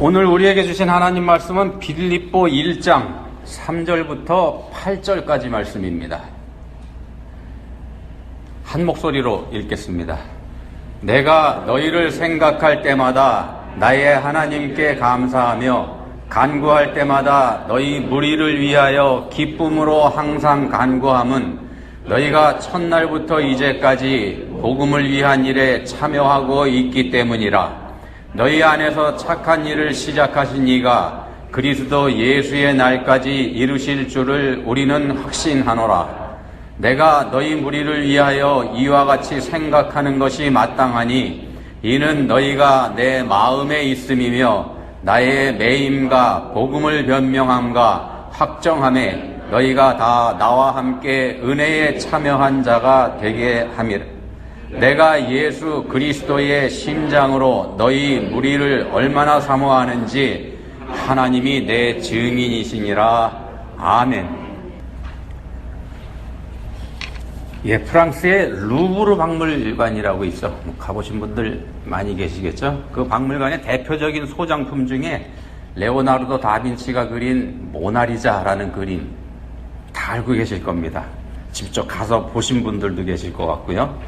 오늘 우리에게 주신 하나님 말씀은 빌립보 1장 3절부터 8절까지 말씀입니다. 한 목소리로 읽겠습니다. 내가 너희를 생각할 때마다 나의 하나님께 감사하며 간구할 때마다 너희 무리를 위하여 기쁨으로 항상 간구함은 너희가 첫날부터 이제까지 복음을 위한 일에 참여하고 있기 때문이라. 너희 안에서 착한 일을 시작하신 이가 그리스도 예수의 날까지 이루실 줄을 우리는 확신하노라. 내가 너희 무리를 위하여 이와 같이 생각하는 것이 마땅하니 이는 너희가 내 마음에 있음이며 나의 매임과 복음을 변명함과 확정함에 너희가 다 나와 함께 은혜에 참여한 자가 되게 함이라. 내가 예수 그리스도의 심장으로 너희 무리를 얼마나 사모하는지 하나님이 내 증인이시니라. 아멘. 프랑스의 루브르 박물관이라고 있어. 가보신 분들 많이 계시겠죠? 그 박물관의 대표적인 소장품 중에 레오나르도 다빈치가 그린 모나리자라는 그림 다 알고 계실 겁니다. 직접 가서 보신 분들도 계실 것 같고요.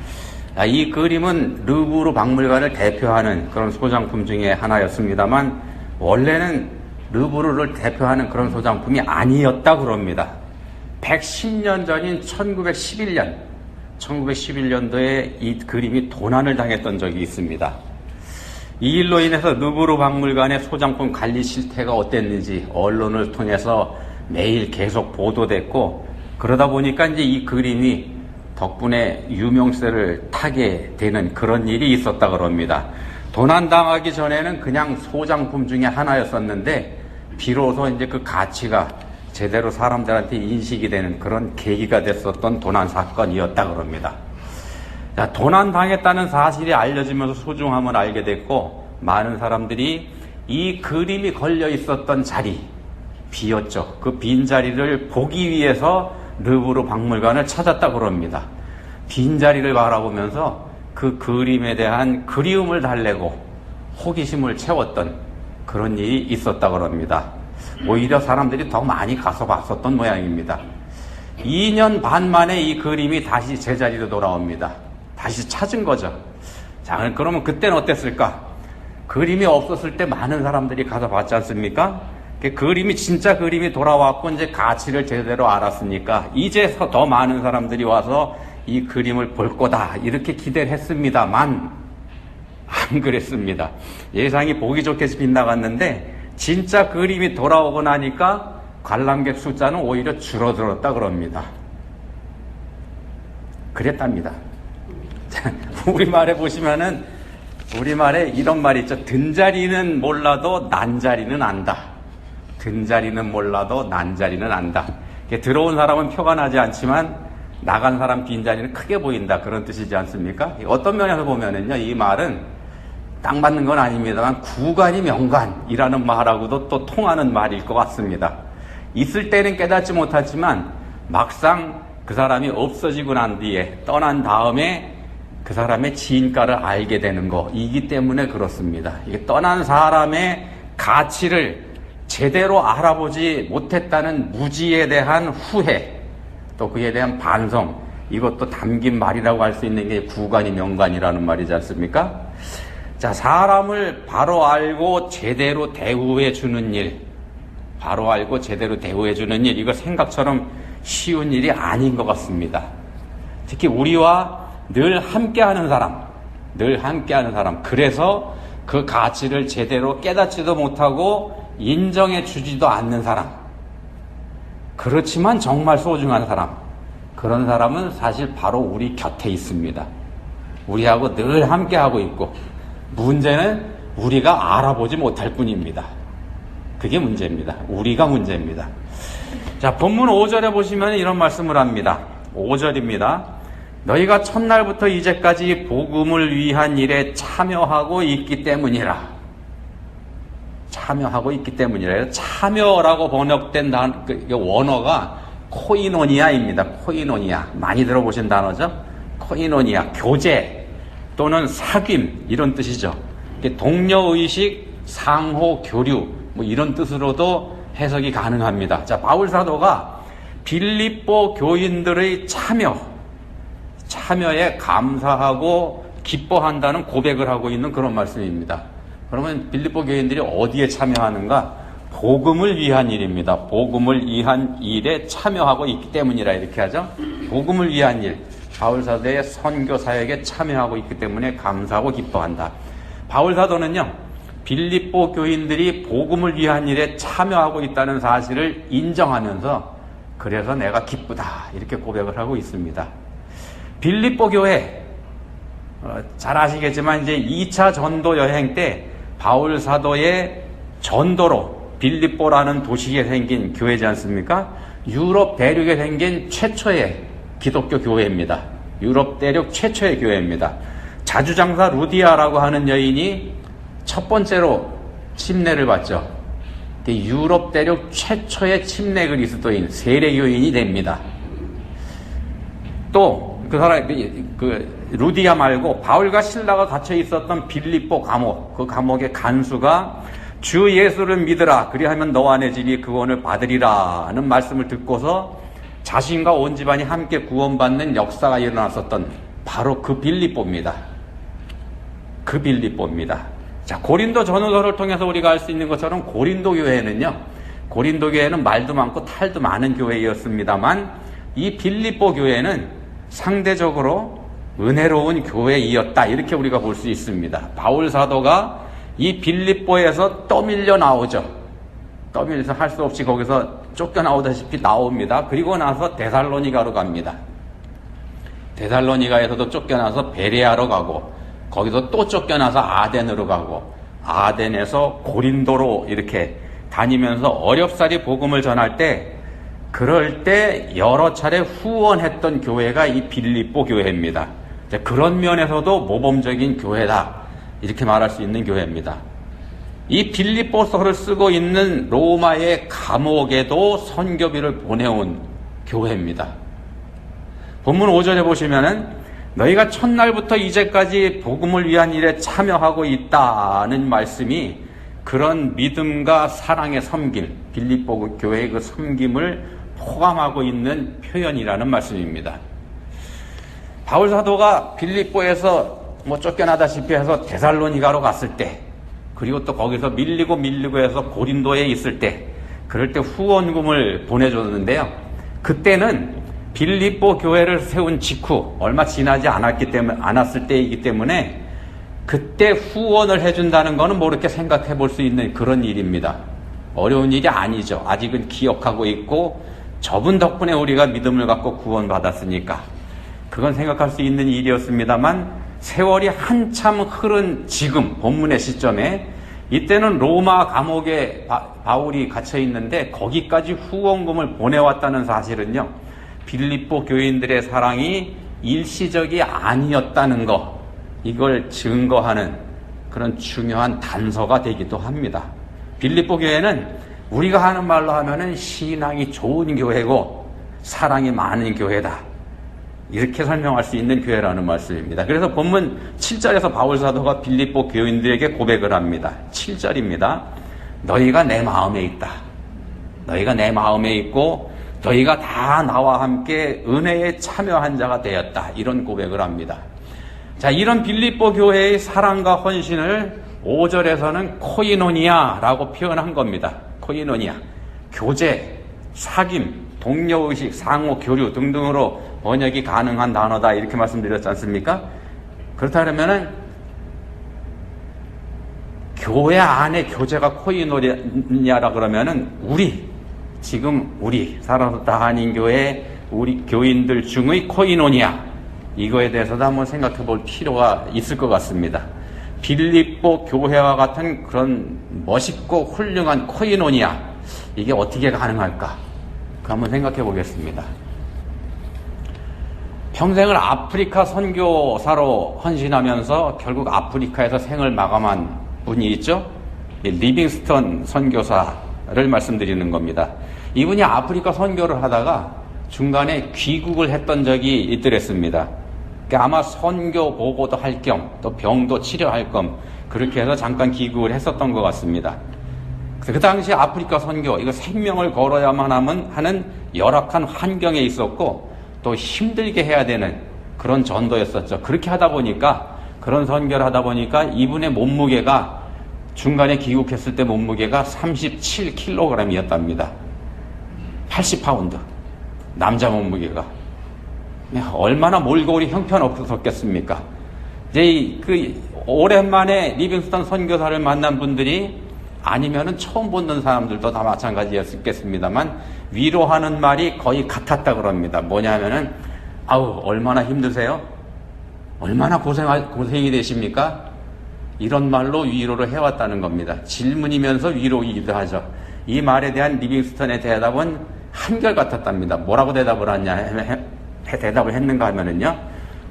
이 그림은 루브르 박물관을 대표하는 그런 소장품 중에 하나였습니다만 원래는 루브르를 대표하는 그런 소장품이 아니었다 그럽니다. 110년 전인 1911년도에 이 그림이 도난을 당했던 적이 있습니다. 이 일로 인해서 루브르 박물관의 소장품 관리 실태가 어땠는지 언론을 통해서 매일 계속 보도됐고, 그러다 보니까 이제 이 그림이 덕분에 유명세를 타게 되는 그런 일이 있었다 그럽니다. 도난당하기 전에는 그냥 소장품 중에 하나였었는데 비로소 이제 그 가치가 제대로 사람들한테 인식이 되는 그런 계기가 됐었던 도난 사건이었다 그럽니다. 도난당했다는 사실이 알려지면서 소중함을 알게 됐고, 많은 사람들이 이 그림이 걸려 있었던 자리, 비었죠. 그 빈자리를 보기 위해서 루브르 박물관을 찾았다 그럽니다. 빈자리를 바라보면서 그 그림에 대한 그리움을 달래고 호기심을 채웠던 그런 일이 있었다 그럽니다. 오히려 사람들이 더 많이 가서 봤었던 모양입니다. 2년 반 만에 이 그림이 다시 제자리로 돌아옵니다. 다시 찾은 거죠. 자, 그러면 그때는 어땠을까? 그림이 없었을 때 많은 사람들이 가서 봤지 않습니까? 그림이 진짜 그림이 돌아왔고 이제 가치를 제대로 알았으니까 이제 더 많은 사람들이 와서 이 그림을 볼 거다 이렇게 기대를 했습니다만 안 그랬습니다. 예상이 보기 좋게 빗나갔는데 진짜 그림이 돌아오고 나니까 관람객 숫자는 오히려 줄어들었다 그럽니다. 그랬답니다. 우리말에 보시면은 우리말에 이런 말이 있죠. 든자리는 몰라도 난자리는 안다. 든자리는 몰라도 난자리는 안다. 들어온 사람은 표가 나지 않지만 나간 사람 빈자리는 크게 보인다. 그런 뜻이지 않습니까? 어떤 면에서 보면은요, 이 말은 딱 맞는 건 아닙니다만 구간이 명간이라는 말하고도 또 통하는 말일 것 같습니다. 있을 때는 깨닫지 못하지만 막상 그 사람이 없어지고 난 뒤에 떠난 다음에 그 사람의 진가를 알게 되는 거이기 때문에 그렇습니다. 이게 떠난 사람의 가치를 제대로 알아보지 못했다는 무지에 대한 후회, 또 그에 대한 반성, 이것도 담긴 말이라고 할 수 있는 게 구간이 명간이라는 말이지 않습니까? 자, 사람을 바로 알고 제대로 대우해 주는 일, 바로 알고 제대로 대우해 주는 일, 이거 생각처럼 쉬운 일이 아닌 것 같습니다. 특히 우리와 늘 함께하는 사람, 그래서 그 가치를 제대로 깨닫지도 못하고 인정해 주지도 않는 사람, 그렇지만 정말 소중한 사람, 그런 사람은 사실 바로 우리 곁에 있습니다. 우리하고 늘 함께하고 있고, 문제는 우리가 알아보지 못할 뿐입니다. 그게 문제입니다. 우리가 문제입니다. 자, 본문 5절에 보시면 이런 말씀을 합니다. 5절입니다. 너희가 첫날부터 이제까지 복음을 위한 일에 참여하고 있기 때문이라. 참여라고 번역된 원어가 코이노니아입니다. 코이노니아. 많이 들어보신 단어죠? 코이노니아. 교제 또는 사귐 이런 뜻이죠. 동료의식 상호 교류 뭐 이런 뜻으로도 해석이 가능합니다. 자, 바울 사도가 빌립보 교인들의 참여에 감사하고 기뻐한다는 고백을 하고 있는 그런 말씀입니다. 그러면 빌립보 교인들이 어디에 참여하는가? 복음을 위한 일입니다. 복음을 위한 일에 참여하고 있기 때문이라 이렇게 하죠. 복음을 위한 일, 바울 사도의 선교 사역에 참여하고 있기 때문에 감사하고 기뻐한다. 바울 사도는요, 빌립보 교인들이 복음을 위한 일에 참여하고 있다는 사실을 인정하면서 그래서 내가 기쁘다 이렇게 고백을 하고 있습니다. 빌립보 교회 잘 아시겠지만 이제 2차 전도 여행 때 바울 사도의 전도로 빌립보라는 도시에 생긴 교회지 않습니까? 유럽 대륙에 생긴 최초의 기독교 교회입니다. 유럽 대륙 최초의 교회입니다. 자주장사 루디아라고 하는 여인이 첫 번째로 침례를 받죠. 유럽 대륙 최초의 침례 그리스도인 세례교인이 됩니다. 또 그 사람 루디아 말고 바울과 실라가 갇혀 있었던 빌립보 감옥, 그 감옥의 간수가 주 예수를 믿으라 그리하면 너와 내 집이 구원을 받으리라는 말씀을 듣고서 자신과 온 집안이 함께 구원받는 역사가 일어났었던 바로 그 빌립보입니다. 그 빌립보입니다. 자, 고린도 전후서를 통해서 우리가 알 수 있는 것처럼 고린도 교회는 말도 많고 탈도 많은 교회였습니다만 이 빌립보 교회는 상대적으로 은혜로운 교회이었다 이렇게 우리가 볼 수 있습니다. 바울 사도가 이 빌립보에서 떠밀려 나오죠. 떠밀려서 할 수 없이 거기서 쫓겨나오다시피 나옵니다. 그리고 나서 데살로니가로 갑니다. 데살로니가에서도 쫓겨나서 베레아로 가고 거기서 또 쫓겨나서 아덴으로 가고 아덴에서 고린도로 이렇게 다니면서 어렵사리 복음을 전할 때 그럴 때 여러 차례 후원했던 교회가 이 빌립보 교회입니다. 그런 면에서도 모범적인 교회다 이렇게 말할 수 있는 교회입니다. 이 빌립보서를 쓰고 있는 로마의 감옥에도 선교비를 보내온 교회입니다. 본문 5절에 보시면은 너희가 첫날부터 이제까지 복음을 위한 일에 참여하고 있다는 말씀이 그런 믿음과 사랑의 섬김, 빌립보 교회의 그 섬김을 포함하고 있는 표현이라는 말씀입니다. 바울 사도가 빌립보에서 쫓겨나다시피 해서 데살로니가로 갔을 때, 그리고 또 거기서 밀리고 해서 고린도에 있을 때, 그럴 때 후원금을 보내줬는데요. 그때는 빌립보 교회를 세운 직후 얼마 지나지 않았을 때이기 때문에 그때 후원을 해준다는 것은 이렇게 생각해 볼 수 있는 그런 일입니다. 어려운 일이 아니죠. 아직은 기억하고 있고 저분 덕분에 우리가 믿음을 갖고 구원받았으니까 그건 생각할 수 있는 일이었습니다만 세월이 한참 흐른 지금 본문의 시점에 이때는 로마 감옥에 바울이 갇혀 있는데 거기까지 후원금을 보내왔다는 사실은요, 빌립보 교인들의 사랑이 일시적이 아니었다는 것, 이걸 증거하는 그런 중요한 단서가 되기도 합니다. 빌립보 교회는 우리가 하는 말로 하면은 신앙이 좋은 교회고 사랑이 많은 교회다, 이렇게 설명할 수 있는 교회라는 말씀입니다. 그래서 본문 7절에서 바울 사도가 빌립보 교인들에게 고백을 합니다. 7절입니다. 너희가 내 마음에 있다. 너희가 내 마음에 있고 너희가 다 나와 함께 은혜에 참여한 자가 되었다. 이런 고백을 합니다. 자, 이런 빌립보 교회의 사랑과 헌신을 5절에서는 코이노니아라고 표현한 겁니다. 코이노니아. 교제, 사귐, 동료의식, 상호 교류 등등으로 번역이 가능한 단어다 이렇게 말씀드렸지 않습니까? 그렇다 그러면은 교회 안에 교제가 코이노니아라 그러면은 지금 우리 사랑스타 한인교회 우리 교인들 중의 코이노니아, 이거에 대해서도 한번 생각해 볼 필요가 있을 것 같습니다. 빌립보 교회와 같은 그런 멋있고 훌륭한 코이노니아, 이게 어떻게 가능할까? 한번 생각해 보겠습니다. 평생을 아프리카 선교사로 헌신하면서 결국 아프리카에서 생을 마감한 분이 있죠? 리빙스턴 선교사를 말씀드리는 겁니다. 이분이 아프리카 선교를 하다가 중간에 귀국을 했던 적이 있더랬습니다. 아마 선교 보고도 할 겸 또 병도 치료할 겸 그렇게 해서 잠깐 기국을 했었던 것 같습니다. 그 당시 아프리카 선교, 이거 생명을 걸어야만 하는 열악한 환경에 있었고 또 힘들게 해야 되는 그런 전도였었죠. 그렇게 하다 보니까, 그런 선교를 하다 보니까 이분의 몸무게가, 중간에 귀국했을 때 몸무게가 37kg이었답니다. 80파운드. 남자 몸무게가. 얼마나 몰골이 형편없었겠습니까? 이제 오랜만에 리빙스턴 선교사를 만난 분들이, 아니면은 처음 보는 사람들도 다 마찬가지였겠습니다만, 위로하는 말이 거의 같았다 그럽니다. 뭐냐면은, 아우, 얼마나 힘드세요? 얼마나 고생이 되십니까? 이런 말로 위로를 해왔다는 겁니다. 질문이면서 위로이기도 하죠. 이 말에 대한 리빙스턴의 대답은 한결같았답니다. 뭐라고 대답을 했는가 하면은요,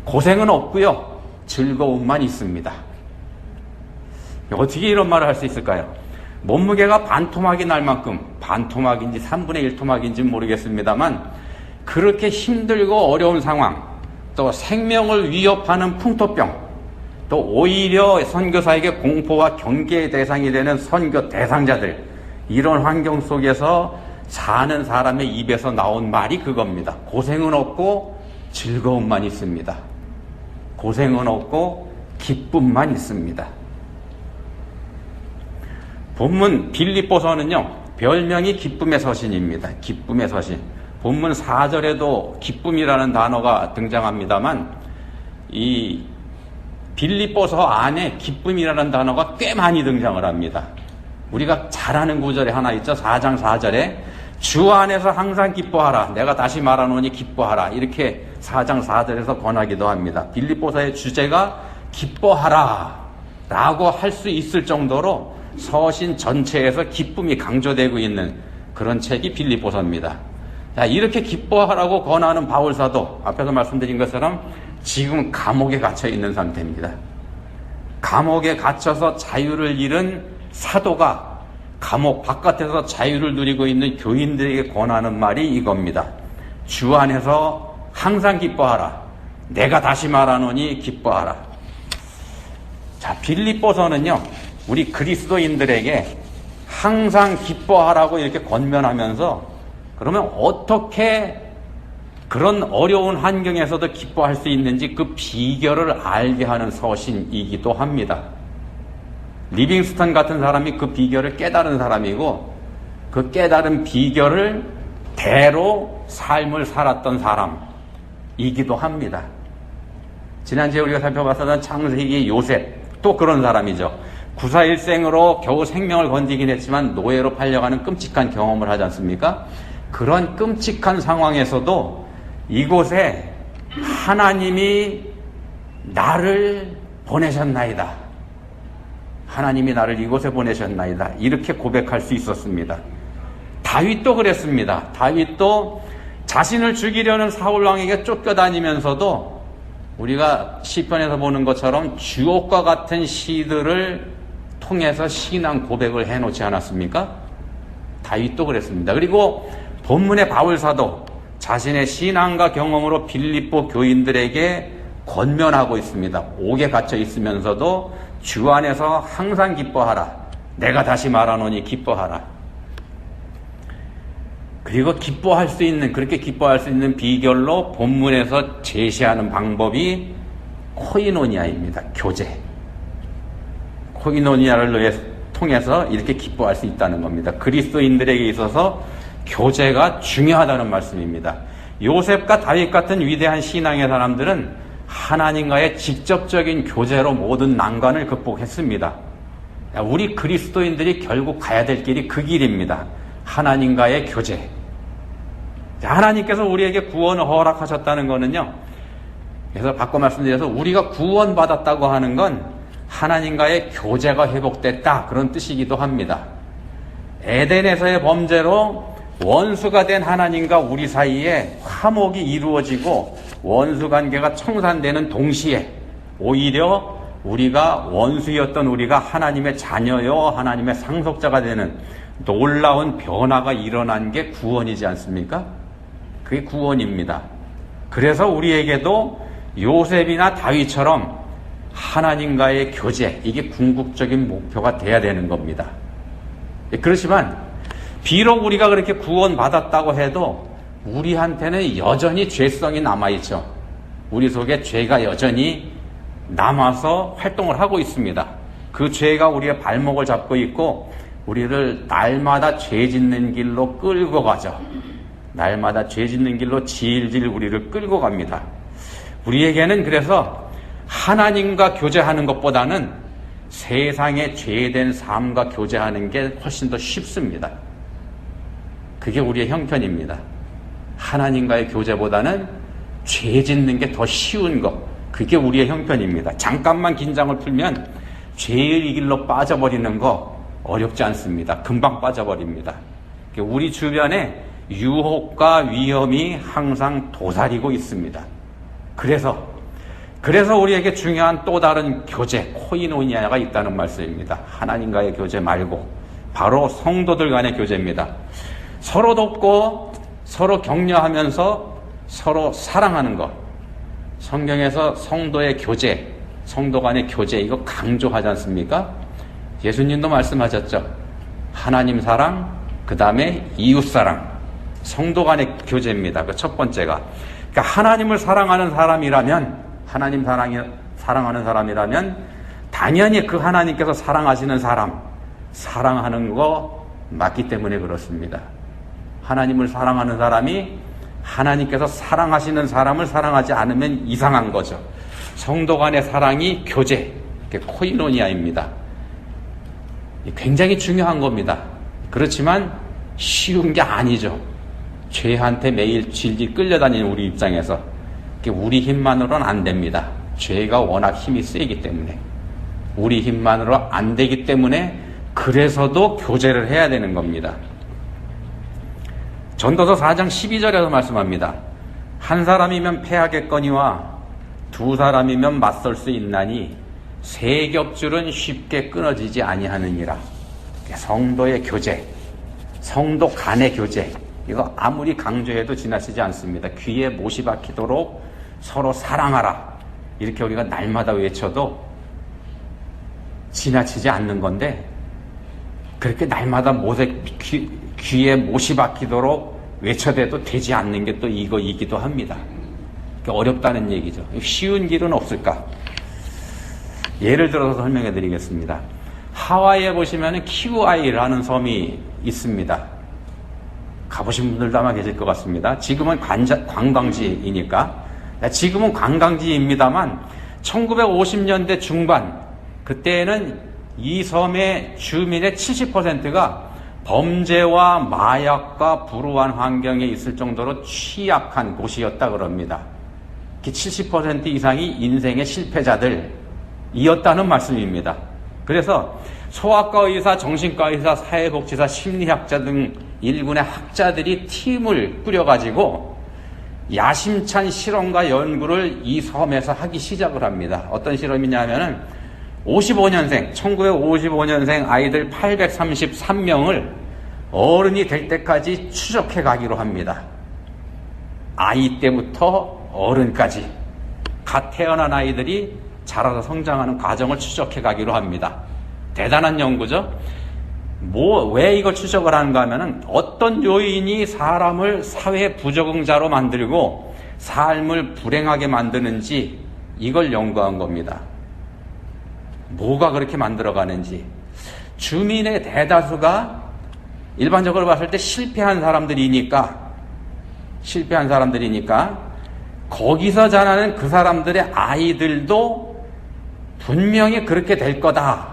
고생은 없고요, 즐거움만 있습니다. 어떻게 이런 말을 할 수 있을까요? 몸무게가 반토막이 날 만큼, 반토막인지 3분의 1토막인지 모르겠습니다만, 그렇게 힘들고 어려운 상황, 또 생명을 위협하는 풍토병, 또 오히려 선교사에게 공포와 경계의 대상이 되는 선교 대상자들, 이런 환경 속에서 사는 사람의 입에서 나온 말이 그겁니다. 고생은 없고 즐거움만 있습니다. 고생은 없고 기쁨만 있습니다. 본문 빌립보서는요, 별명이 기쁨의 서신입니다. 기쁨의 서신. 본문 4절에도 기쁨이라는 단어가 등장합니다만, 이 빌립보서 안에 기쁨이라는 단어가 꽤 많이 등장을 합니다. 우리가 잘 아는 구절에 하나 있죠. 4장 4절에 주 안에서 항상 기뻐하라. 내가 다시 말하노니 기뻐하라. 이렇게 4장 4절에서 권하기도 합니다. 빌립보서의 주제가 기뻐하라 라고 할 수 있을 정도로 서신 전체에서 기쁨이 강조되고 있는 그런 책이 빌립보서입니다. 자, 이렇게 기뻐하라고 권하는 바울사도, 앞에서 말씀드린 것처럼 지금 감옥에 갇혀 있는 상태입니다. 감옥에 갇혀서 자유를 잃은 사도가 감옥 바깥에서 자유를 누리고 있는 교인들에게 권하는 말이 이겁니다. 주 안에서 항상 기뻐하라. 내가 다시 말하노니 기뻐하라. 자, 빌립보서는요, 우리 그리스도인들에게 항상 기뻐하라고 이렇게 권면하면서, 그러면 어떻게 그런 어려운 환경에서도 기뻐할 수 있는지 그 비결을 알게 하는 서신이기도 합니다. 리빙스턴 같은 사람이 그 비결을 깨달은 사람이고, 그 깨달은 비결을 대로 삶을 살았던 사람이기도 합니다. 지난주에 우리가 살펴봤었던 창세기 요셉, 또 그런 사람이죠. 구사일생으로 겨우 생명을 건지긴 했지만 노예로 팔려가는 끔찍한 경험을 하지 않습니까? 그런 끔찍한 상황에서도 이곳에 하나님이 나를 보내셨나이다. 하나님이 나를 이곳에 보내셨나이다. 이렇게 고백할 수 있었습니다. 다윗도 그랬습니다. 다윗도 자신을 죽이려는 사울왕에게 쫓겨다니면서도 우리가 시편에서 보는 것처럼 주옥과 같은 시들을 통해서 신앙 고백을 해놓지 않았습니까? 다윗도 그랬습니다. 그리고 본문의 바울사도 자신의 신앙과 경험으로 빌립보 교인들에게 권면하고 있습니다. 옥에 갇혀 있으면서도 주 안에서 항상 기뻐하라. 내가 다시 말하노니 기뻐하라. 그리고 그렇게 기뻐할 수 있는 비결로 본문에서 제시하는 방법이 코이노니아입니다. 교제. 코이노니아를 통해서 이렇게 기뻐할 수 있다는 겁니다. 그리스도인들에게 있어서 교제가 중요하다는 말씀입니다. 요셉과 다윗 같은 위대한 신앙의 사람들은 하나님과의 직접적인 교제로 모든 난관을 극복했습니다. 우리 그리스도인들이 결국 가야 될 길이 그 길입니다. 하나님과의 교제. 하나님께서 우리에게 구원을 허락하셨다는 것은요, 그래서 바꿔 말씀드려서 우리가 구원받았다고 하는 건 하나님과의 교제가 회복됐다, 그런 뜻이기도 합니다. 에덴에서의 범죄로 원수가 된 하나님과 우리 사이에 화목이 이루어지고 원수 관계가 청산되는 동시에 오히려 우리가 원수였던 우리가 하나님의 자녀요 하나님의 상속자가 되는 놀라운 변화가 일어난 게 구원이지 않습니까? 그게 구원입니다. 그래서 우리에게도 요셉이나 다윗처럼 하나님과의 교제, 이게 궁극적인 목표가 돼야 되는 겁니다. 그렇지만 비록 우리가 그렇게 구원받았다고 해도 우리한테는 여전히 죄성이 남아있죠. 우리 속에 죄가 여전히 남아서 활동을 하고 있습니다. 그 죄가 우리의 발목을 잡고 있고 우리를 날마다 죄 짓는 길로 끌고 가죠. 날마다 죄 짓는 길로 질질 우리를 끌고 갑니다. 우리에게는 그래서 하나님과 교제하는 것보다는 세상의 죄된 삶과 교제하는 게 훨씬 더 쉽습니다. 그게 우리의 형편입니다. 하나님과의 교제보다는 죄 짓는 게 더 쉬운 것, 그게 우리의 형편입니다. 잠깐만 긴장을 풀면 죄의 길로 빠져버리는 거 어렵지 않습니다. 금방 빠져버립니다. 우리 주변에 유혹과 위험이 항상 도사리고 있습니다. 그래서 우리에게 중요한 또 다른 교제, 코이노니아가 있다는 말씀입니다. 하나님과의 교제 말고 바로 성도들 간의 교제입니다. 서로 돕고 서로 격려하면서 서로 사랑하는 것. 성경에서 성도의 교제, 성도 간의 교제, 이거 강조하지 않습니까? 예수님도 말씀하셨죠. 하나님 사랑, 그 다음에 이웃 사랑. 성도 간의 교제입니다. 그 첫 번째가. 그러니까 하나님을 사랑하는 사람이라면, 사랑하는 사람이라면 당연히 그 하나님께서 사랑하시는 사람, 사랑하는 거 맞기 때문에 그렇습니다. 하나님을 사랑하는 사람이 하나님께서 사랑하시는 사람을 사랑하지 않으면 이상한 거죠. 성도 간의 사랑이 교제, 코이노니아입니다. 굉장히 중요한 겁니다. 그렇지만 쉬운 게 아니죠. 죄한테 매일 질질 끌려다니는 우리 입장에서 우리 힘만으로는 안 됩니다. 죄가 워낙 힘이 세기 때문에, 우리 힘만으로 안 되기 때문에 그래서도 교제를 해야 되는 겁니다. 전도서 4장 12절에서 말씀합니다. 한 사람이면 패하겠거니와 두 사람이면 맞설 수 있나니 세 겹줄은 쉽게 끊어지지 아니하느니라. 성도의 교제, 성도 간의 교제, 이거 아무리 강조해도 지나치지 않습니다. 귀에 못이 박히도록 서로 사랑하라, 이렇게 우리가 날마다 외쳐도 지나치지 않는 건데, 그렇게 날마다 귀에 못이 박히도록 외쳐대도 되지 않는 게 또 이거이기도 합니다. 어렵다는 얘기죠. 쉬운 길은 없을까? 예를 들어서 설명해 드리겠습니다. 하와이에 보시면 키우아이라는 섬이 있습니다. 가보신 분들도 아마 계실 것 같습니다. 지금은 관광지이니까. 지금은 관광지입니다만 1950년대 중반, 그때는 이 섬의 주민의 70%가 범죄와 마약과 불우한 환경에 있을 정도로 취약한 곳이었다 그럽니다. 70% 이상이 인생의 실패자들이었다는 말씀입니다. 그래서 소아과 의사, 정신과 의사, 사회복지사, 심리학자 등 일군의 학자들이 팀을 꾸려가지고 야심찬 실험과 연구를 이 섬에서 하기 시작을 합니다. 어떤 실험이냐면은 1955년생 아이들 833명을 어른이 될 때까지 추적해 가기로 합니다. 아이 때부터 어른까지 갓 태어난 아이들이 자라서 성장하는 과정을 추적해 가기로 합니다. 대단한 연구죠. 왜 이걸 추적을 하는가 하면은 어떤 요인이 사람을 사회 부적응자로 만들고 삶을 불행하게 만드는지 이걸 연구한 겁니다. 뭐가 그렇게 만들어가는지. 주민의 대다수가 일반적으로 봤을 때 실패한 사람들이니까 거기서 자라는 그 사람들의 아이들도 분명히 그렇게 될 거다는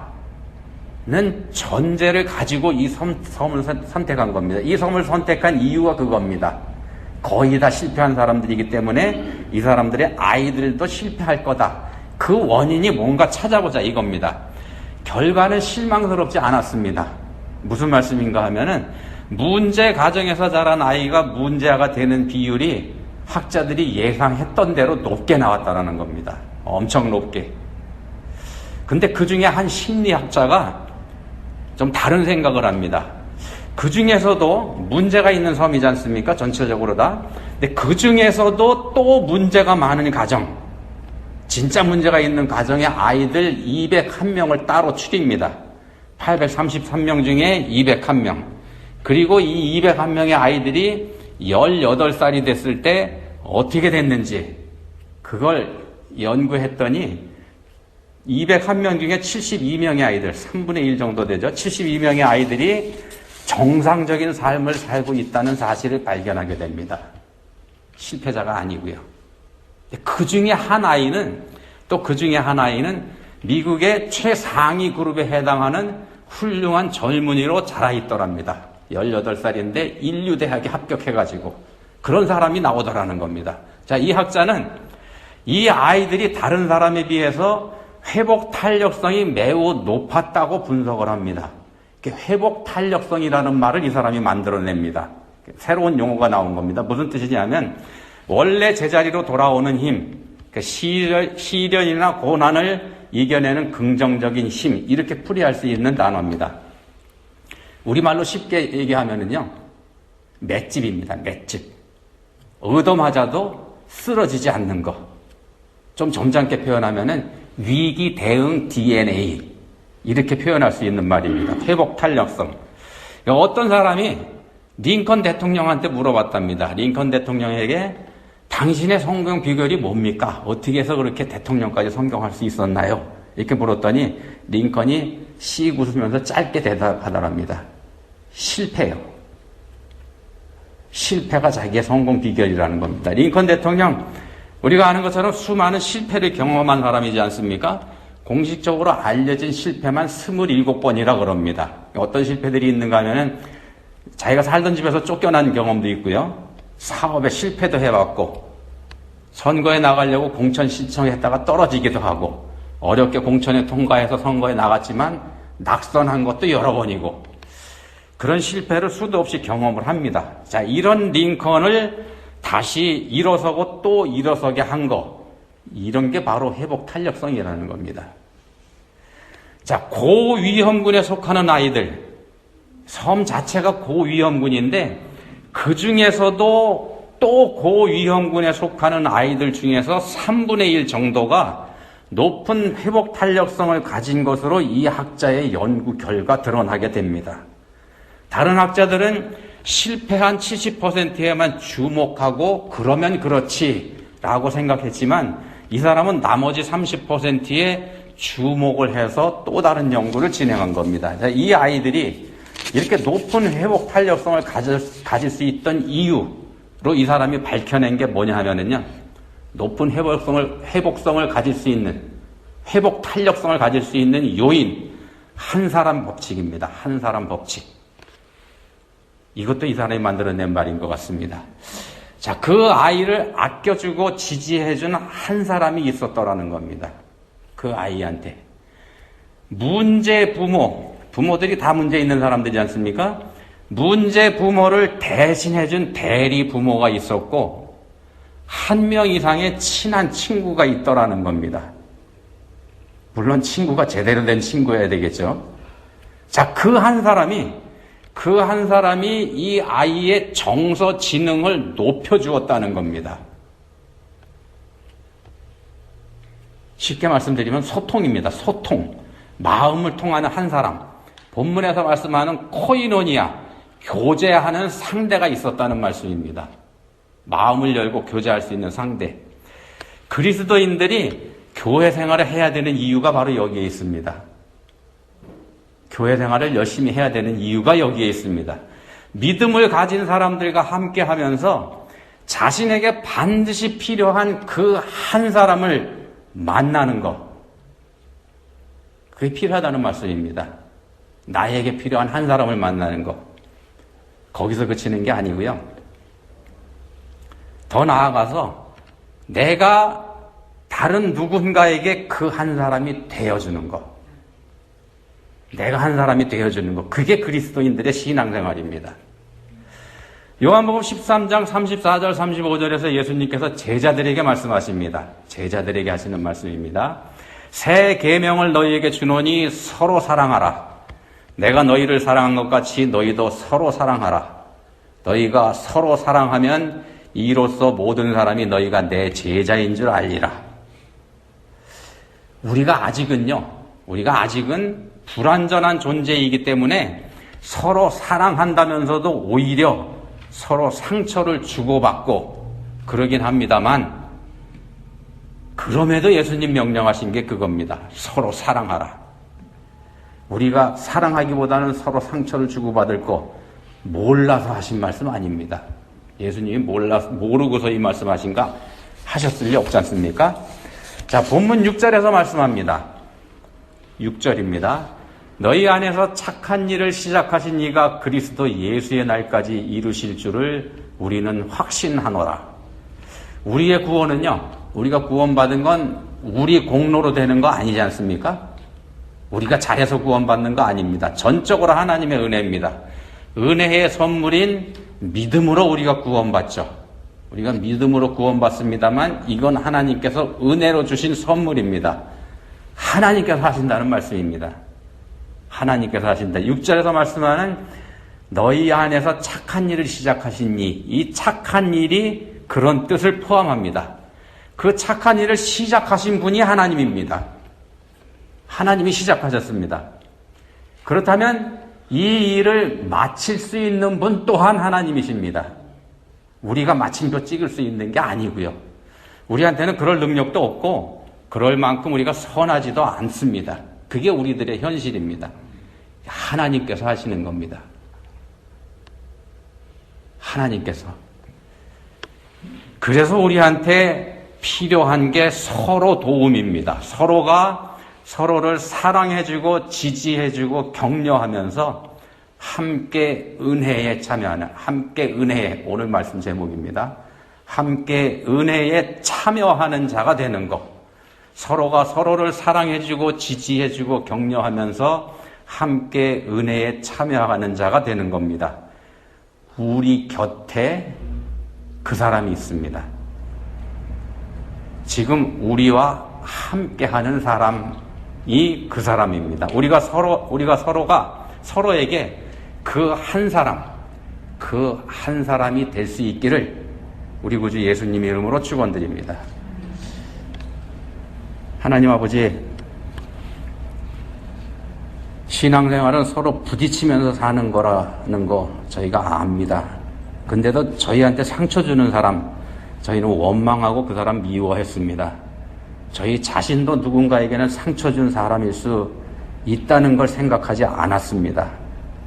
전제를 가지고 이 섬을 선택한 겁니다. 이 섬을 선택한 이유가 그겁니다. 거의 다 실패한 사람들이기 때문에 이 사람들의 아이들도 실패할 거다. 그 원인이 뭔가 찾아보자 이겁니다. 결과는 실망스럽지 않았습니다. 무슨 말씀인가 하면은 문제 가정에서 자란 아이가 문제아가 되는 비율이 학자들이 예상했던 대로 높게 나왔다는 겁니다. 엄청 높게. 근데 그 중에 한 심리학자가 좀 다른 생각을 합니다. 그 중에서도 문제가 있는 섬이지 않습니까? 전체적으로 다. 근데 그 중에서도 또 문제가 많은 가정, 진짜 문제가 있는 가정의 아이들 201명을 따로 추립니다. 833명 중에 201명. 그리고 이 201명의 아이들이 18살이 됐을 때 어떻게 됐는지 그걸 연구했더니 201명 중에 72명의 아이들, 3분의 1 정도 되죠. 72명의 아이들이 정상적인 삶을 살고 있다는 사실을 발견하게 됩니다. 실패자가 아니고요. 그 중에 한 아이는 미국의 최상위 그룹에 해당하는 훌륭한 젊은이로 자라있더랍니다. 18살인데 인류대학에 합격해가지고 그런 사람이 나오더라는 겁니다. 자, 이 학자는 이 아이들이 다른 사람에 비해서 회복 탄력성이 매우 높았다고 분석을 합니다. 회복 탄력성이라는 말을 이 사람이 만들어냅니다. 새로운 용어가 나온 겁니다. 무슨 뜻이냐면 원래 제자리로 돌아오는 힘, 시련이나 고난을 이겨내는 긍정적인 힘, 이렇게 풀이할 수 있는 단어입니다. 우리말로 쉽게 얘기하면은요, 맷집입니다. 맷집. 얻어맞아도 쓰러지지 않는 거. 좀 점잖게 표현하면은 위기 대응 DNA, 이렇게 표현할 수 있는 말입니다. 회복 탄력성. 어떤 사람이 링컨 대통령한테 물어봤답니다. 링컨 대통령에게 당신의 성공 비결이 뭡니까? 어떻게 해서 그렇게 대통령까지 성공할 수 있었나요? 이렇게 물었더니 링컨이 씩 웃으면서 짧게 대답하더랍니다. 실패요. 실패가 자기의 성공 비결이라는 겁니다. 링컨 대통령, 우리가 아는 것처럼 수많은 실패를 경험한 사람이지 않습니까? 공식적으로 알려진 실패만 27번이라 그럽니다. 어떤 실패들이 있는가 하면은 자기가 살던 집에서 쫓겨난 경험도 있고요. 사업에 실패도 해봤고, 선거에 나가려고 공천 신청했다가 떨어지기도 하고, 어렵게 공천에 통과해서 선거에 나갔지만 낙선한 것도 여러 번이고, 그런 실패를 수도 없이 경험을 합니다. 자, 이런 링컨을 다시 일어서고 또 일어서게 한 거, 이런 게 바로 회복 탄력성이라는 겁니다. 자, 고위험군에 속하는 아이들, 섬 자체가 고위험군인데 그 중에서도 또 고위험군에 속하는 아이들 중에서 3분의 1 정도가 높은 회복 탄력성을 가진 것으로 이 학자의 연구 결과 드러나게 됩니다. 다른 학자들은 실패한 70%에만 주목하고 그러면 그렇지 라고 생각했지만 이 사람은 나머지 30%에 주목을 해서 또 다른 연구를 진행한 겁니다. 이 아이들이 이렇게 높은 회복 탄력성을 가질 수 있던 이유로 이 사람이 밝혀낸 게 뭐냐 하면은요, 높은 회복 탄력성을 가질 수 있는 요인, 한 사람 법칙입니다. 한 사람 법칙. 이것도 이 사람이 만들어낸 말인 것 같습니다. 자, 그 아이를 아껴주고 지지해준 한 사람이 있었더라는 겁니다. 그 아이한테. 문제 부모들이 다 문제 있는 사람들이지 않습니까? 문제 부모를 대신해준 대리 부모가 있었고, 1명 이상의 친한 친구가 있더라는 겁니다. 물론 친구가 제대로 된 친구여야 되겠죠. 자, 그 한 사람이 이 아이의 정서 지능을 높여주었다는 겁니다. 쉽게 말씀드리면 소통입니다. 소통. 마음을 통하는 한 사람. 본문에서 말씀하는 코이노니아, 교제하는 상대가 있었다는 말씀입니다. 마음을 열고 교제할 수 있는 상대. 그리스도인들이 교회 생활을 해야 되는 이유가 바로 여기에 있습니다. 교회 생활을 열심히 해야 되는 이유가 여기에 있습니다. 믿음을 가진 사람들과 함께 하면서 자신에게 반드시 필요한 그 한 사람을 만나는 것. 그게 필요하다는 말씀입니다. 나에게 필요한 한 사람을 만나는 것. 거기서 그치는 게 아니고요. 더 나아가서 내가 다른 누군가에게 그 한 사람이 되어주는 것. 내가 한 사람이 되어주는 것. 그게 그리스도인들의 신앙생활입니다. 요한복음 13장 34절 35절에서 예수님께서 제자들에게 말씀하십니다. 제자들에게 하시는 말씀입니다. 새 계명을 너희에게 주노니 서로 사랑하라. 내가 너희를 사랑한 것 같이 너희도 서로 사랑하라. 너희가 서로 사랑하면 이로써 모든 사람이 너희가 내 제자인 줄 알리라. 우리가 아직은 불완전한 존재이기 때문에 서로 사랑한다면서도 오히려 서로 상처를 주고받고 그러긴 합니다만, 그럼에도 예수님 명령하신 게 그겁니다. 서로 사랑하라. 우리가 사랑하기보다는 서로 상처를 주고받을 거 몰라서 하신 말씀 아닙니다. 예수님이 모르고서 이 말씀하신가 하셨을 리 없지 않습니까? 자, 본문 6절에서 말씀합니다. 6절입니다. 너희 안에서 착한 일을 시작하신 이가 그리스도 예수의 날까지 이루실 줄을 우리는 확신하노라. 우리의 구원은요, 우리가 구원받은 건 우리 공로로 되는 거 아니지 않습니까? 우리가 잘해서 구원받는 거 아닙니다. 전적으로 하나님의 은혜입니다. 은혜의 선물인 믿음으로 우리가 구원받죠. 우리가 믿음으로 구원받습니다만 이건 하나님께서 은혜로 주신 선물입니다. 하나님께서 하신다는 말씀입니다. 하나님께서 하신다. 6절에서 말씀하는 너희 안에서 착한 일을 시작하신 이 착한 일이 그런 뜻을 포함합니다. 그 착한 일을 시작하신 분이 하나님입니다. 하나님이 시작하셨습니다. 그렇다면 이 일을 마칠 수 있는 분 또한 하나님이십니다. 우리가 마침표 찍을 수 있는 게 아니고요. 우리한테는 그럴 능력도 없고 그럴 만큼 우리가 선하지도 않습니다. 그게 우리들의 현실입니다. 하나님께서 하시는 겁니다. 하나님께서. 그래서 우리한테 필요한 게 서로 도움입니다. 서로가 서로를 사랑해주고 지지해주고 격려하면서 함께 은혜에 참여하는, 함께 은혜에, 오늘 말씀 제목입니다. 함께 은혜에 참여하는 자가 되는 것. 서로가 서로를 사랑해주고 지지해주고 격려하면서 함께 은혜에 참여하는 자가 되는 겁니다. 우리 곁에 그 사람이 있습니다. 지금 우리와 함께하는 사람이 그 사람입니다. 우리가 서로가 서로에게 그 한 사람이 될 수 있기를 우리 구주 예수님의 이름으로 축원드립니다. 하나님 아버지, 신앙생활은 서로 부딪히면서 사는 거라는 거 저희가 압니다. 근데도 저희한테 상처 주는 사람, 저희는 원망하고 그 사람 미워했습니다. 저희 자신도 누군가에게는 상처 준 사람일 수 있다는 걸 생각하지 않았습니다.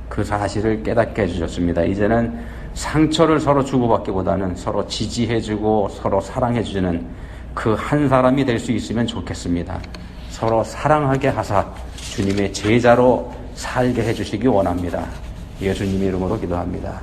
그 사실을 깨닫게 해주셨습니다. 이제는 상처를 서로 주고받기보다는 서로 지지해주고 서로 사랑해주는 그 한 사람이 될 수 있으면 좋겠습니다. 서로 사랑하게 하사 주님의 제자로 살게 해주시기 원합니다. 예수님의 이름으로 기도합니다.